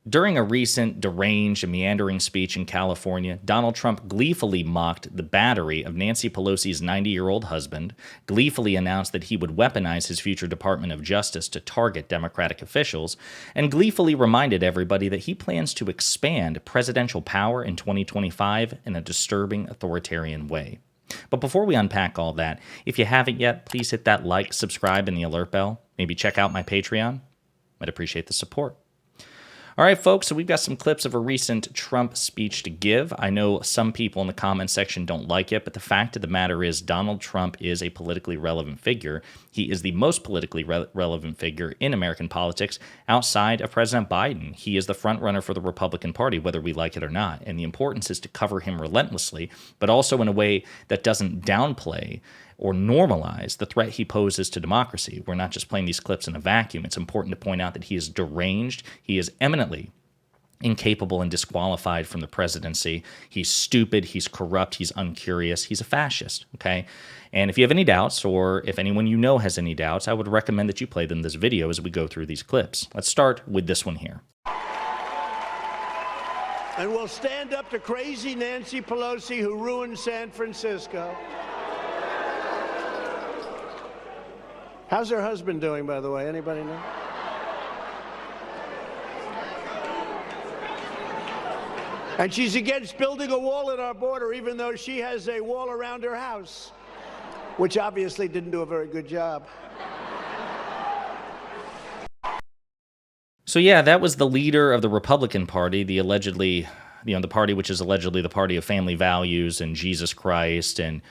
During a recent deranged and meandering speech in California, Donald Trump gleefully mocked the battery of Nancy Pelosi's 90-year-old husband, gleefully announced that he would weaponize his future Department of Justice to target Democratic officials, and gleefully reminded everybody that he plans to expand presidential power in 2025 in a disturbing authoritarian way. But before we unpack all that, if you haven't yet, please hit that like, subscribe, and the alert bell. Maybe check out my Patreon. I'd appreciate the support. All right, folks, so we've got some clips of a recent Trump speech to give. I know some people in the comment section don't like it, but the fact of the matter is Donald Trump is a politically relevant figure. He is the most politically relevant figure in American politics outside of President Biden. He is the front runner for the Republican Party, whether we like it or not. And the importance is to cover him relentlessly, but also in a way that doesn't downplay or normalize the threat he poses to democracy. We're not just playing these clips in a vacuum. It's important to point out that he is deranged. He is eminently incapable and disqualified from the presidency. He's stupid. He's corrupt. He's uncurious. He's a fascist, okay? And if you have any doubts, or if anyone you know has any doubts, I would recommend that you play them this video as we go through these clips. Let's start with this one here. And we'll stand up to crazy Nancy Pelosi, who ruined San Francisco. How's her husband doing, by the way? Anybody know? And she's against building a wall at our border, even though she has a wall around her house, which obviously didn't do a very good job. So yeah, that was the leader of the Republican Party, the allegedly, the party which is allegedly the party of family values and Jesus Christ and,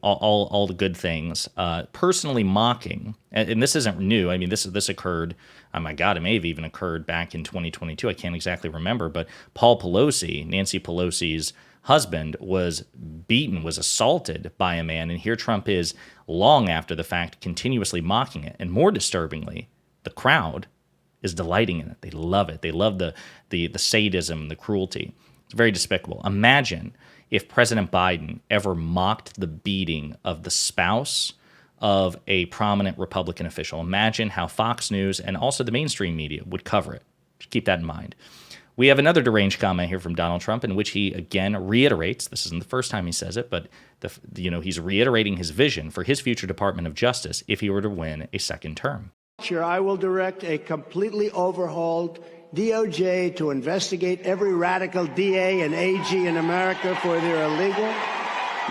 all the good things, personally mocking, and this isn't new. I mean, this occurred, oh my God, it may have even occurred back in 2022. I can't exactly remember, but Paul Pelosi, Nancy Pelosi's husband, was beaten, was assaulted by a man, and here Trump is, long after the fact, continuously mocking it. And more disturbingly, the crowd is delighting in it. They love it. They love the sadism, the cruelty. It's very despicable. Imagine if President Biden ever mocked the beating of the spouse of a prominent Republican official. Imagine how Fox News and also the mainstream media would cover it. Just keep that in mind. We have another deranged comment here from Donald Trump in which he again reiterates, this isn't the first time he says it, but he's reiterating his vision for his future Department of Justice if he were to win a second term. I will direct a completely overhauled DOJ to investigate every radical DA and AG in America for their illegal,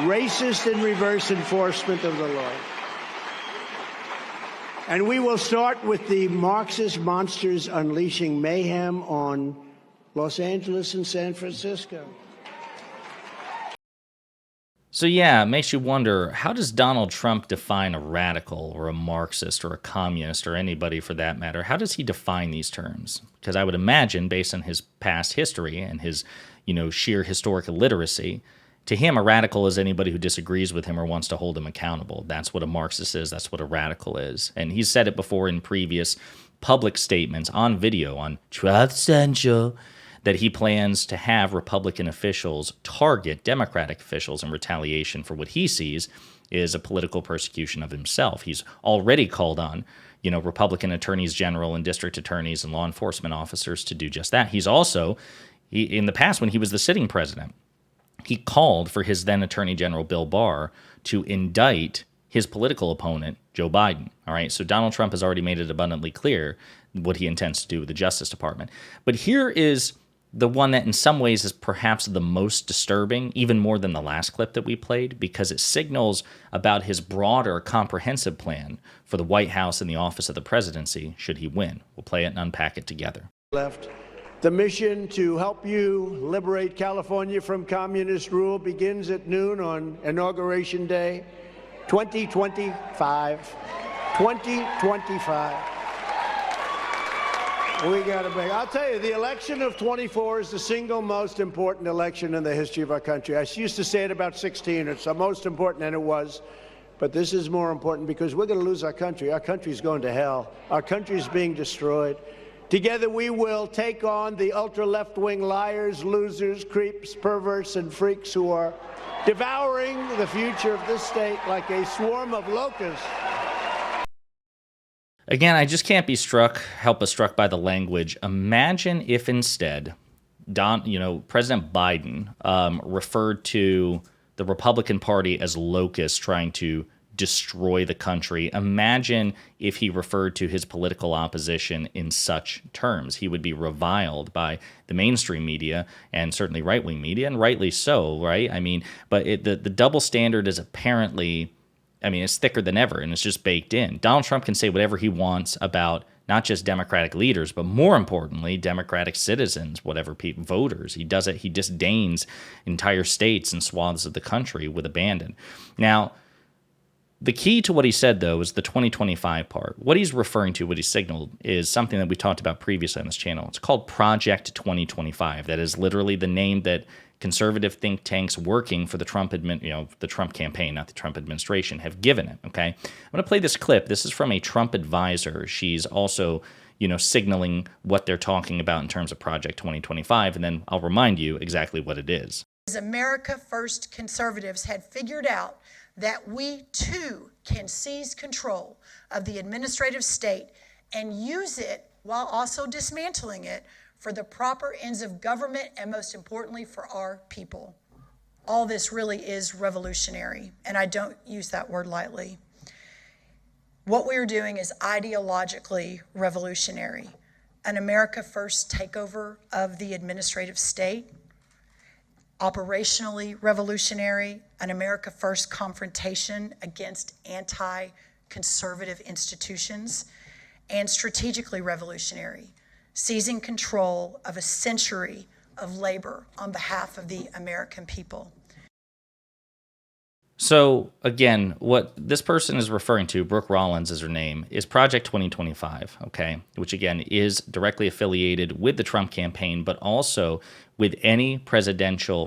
racist, and reverse enforcement of the law. And we will start with the Marxist monsters unleashing mayhem on Los Angeles and San Francisco. So yeah, it makes you wonder, how does Donald Trump define a radical or a Marxist or a communist or anybody for that matter? How does he define these terms? Because I would imagine, based on his past history and his, sheer historic illiteracy, to him a radical is anybody who disagrees with him or wants to hold him accountable. That's what a Marxist is. That's what a radical is. And he's said it before in previous public statements on video on Truth Central, that he plans to have Republican officials target Democratic officials in retaliation for what he sees is a political persecution of himself. He's already called on, Republican attorneys general and district attorneys and law enforcement officers to do just that. He's also, in the past when he was the sitting president, he called for his then Attorney General Bill Barr to indict his political opponent, Joe Biden. All right, so Donald Trump has already made it abundantly clear what he intends to do with the Justice Department. But here is the one that in some ways is perhaps the most disturbing, even more than the last clip that we played, because it signals about his broader, comprehensive plan for the White House and the office of the presidency should he win. We'll play it and unpack it together. Left. The mission to help you liberate California from communist rule begins at noon on Inauguration Day, 2025. 2025. We got to make. I'll tell you, the election of 24 is the single most important election in the history of our country. I used to say it about 16. It's the most important, and it was. But this is more important because we're going to lose our country. Our country's going to hell. Our country's being destroyed. Together we will take on the ultra-left-wing liars, losers, creeps, perverts, and freaks who are devouring the future of this state like a swarm of locusts. Again, I just can't be help but struck by the language. Imagine if instead, President Biden referred to the Republican Party as locusts trying to destroy the country. Imagine if he referred to his political opposition in such terms. He would be reviled by the mainstream media and certainly right-wing media, and rightly so, right? I mean, but the double standard is apparently, it's thicker than ever, and it's just baked in. Donald Trump can say whatever he wants about not just Democratic leaders, but more importantly, Democratic citizens, voters. He does it. He disdains entire states and swaths of the country with abandon. Now, the key to what he said, though, is the 2025 part. What he's referring to, what he signaled, is something that we talked about previously on this channel. It's called Project 2025. That is literally the name that conservative think tanks working for the Trump campaign, not the Trump administration, have given it. Okay, I'm going to play this clip. This is from a Trump advisor. She's also, signaling what they're talking about in terms of Project 2025, and then I'll remind you exactly what it is. America First conservatives had figured out that we too can seize control of the administrative state and use it while also dismantling it for the proper ends of government and, most importantly, for our people. All this really is revolutionary, and I don't use that word lightly. What we are doing is ideologically revolutionary. An America First takeover of the administrative state, operationally revolutionary, an America First confrontation against anti-conservative institutions, and strategically revolutionary, seizing control of a century of labor on behalf of the American people. So, again, what this person is referring to, Brooke Rollins is her name, is Project 2025, okay, which, again, is directly affiliated with the Trump campaign, but also with any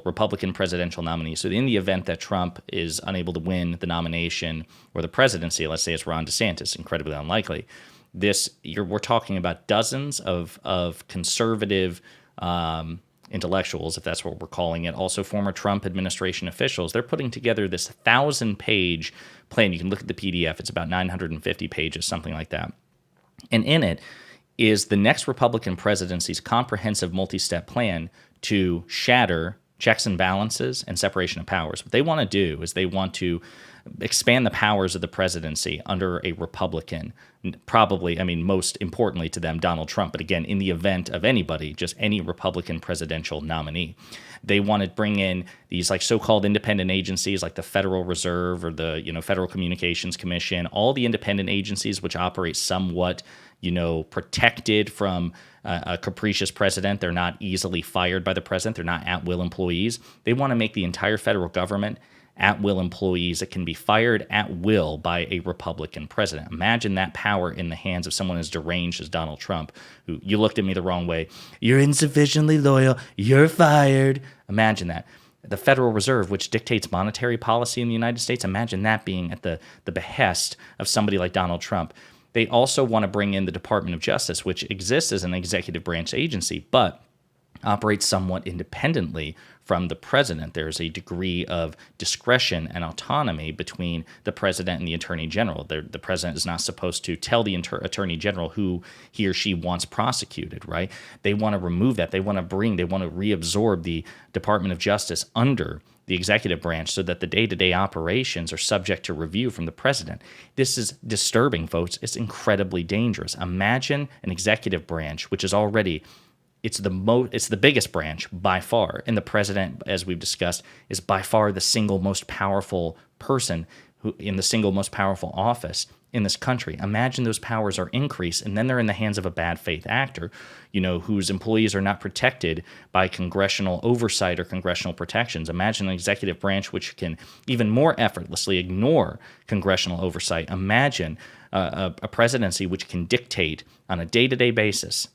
Republican presidential nominee. So in the event that Trump is unable to win the nomination or the presidency, let's say it's Ron DeSantis, incredibly unlikely, we're talking about dozens of conservative intellectuals, if that's what we're calling it, also former Trump administration officials. They're putting together this 1,000-page plan. You can look at the PDF. It's about 950 pages, something like that. And in it is the next Republican presidency's comprehensive multi-step plan to shatter checks and balances and separation of powers. What they want to do is they want to expand the powers of the presidency under a Republican, probably, most importantly to them, Donald Trump. But again, in the event of anybody, just any Republican presidential nominee, they want to bring in these so-called independent agencies like the Federal Reserve or the Federal Communications Commission, all the independent agencies which operate somewhat protected from a capricious president. They're not easily fired by the president. They're not at-will employees. They want to make the entire federal government at-will employees that can be fired at will by a Republican president. Imagine that power in the hands of someone as deranged as Donald Trump, who, you looked at me the wrong way, you're insufficiently loyal, you're fired. Imagine that. The Federal Reserve, which dictates monetary policy in the United States, imagine that being at the behest of somebody like Donald Trump. They also want to bring in the Department of Justice, which exists as an executive branch agency, but operates somewhat independently from the president. There's a degree of discretion and autonomy between the president and the attorney general. The president is not supposed to tell the attorney general who he or she wants prosecuted, right? They want to remove that. They want to reabsorb the Department of Justice under the executive branch so that the day-to-day operations are subject to review from the president. This is disturbing, folks. It's incredibly dangerous. Imagine an executive branch, which is already it's the biggest branch by far, and the president, as we've discussed, is by far the single most powerful person in the single most powerful office in this country. Imagine those powers are increased, and then they're in the hands of a bad faith actor, whose employees are not protected by congressional oversight or congressional protections. Imagine an executive branch which can even more effortlessly ignore congressional oversight. Imagine a presidency which can dictate on a day-to-day basis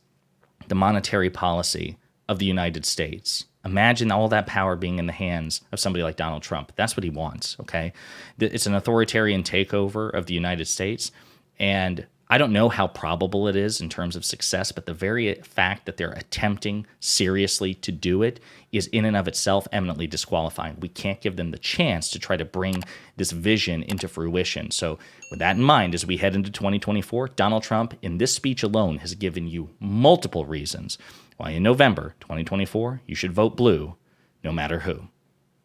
the monetary policy of the United States. Imagine all that power being in the hands of somebody like Donald Trump. That's what he wants, okay? It's an authoritarian takeover of the United States, and I don't know how probable it is in terms of success, but the very fact that they're attempting seriously to do it is in and of itself eminently disqualifying. We can't give them the chance to try to bring this vision into fruition. So with that in mind, as we head into 2024, Donald Trump, in this speech alone, has given you multiple reasons why in November 2024, you should vote blue, no matter who.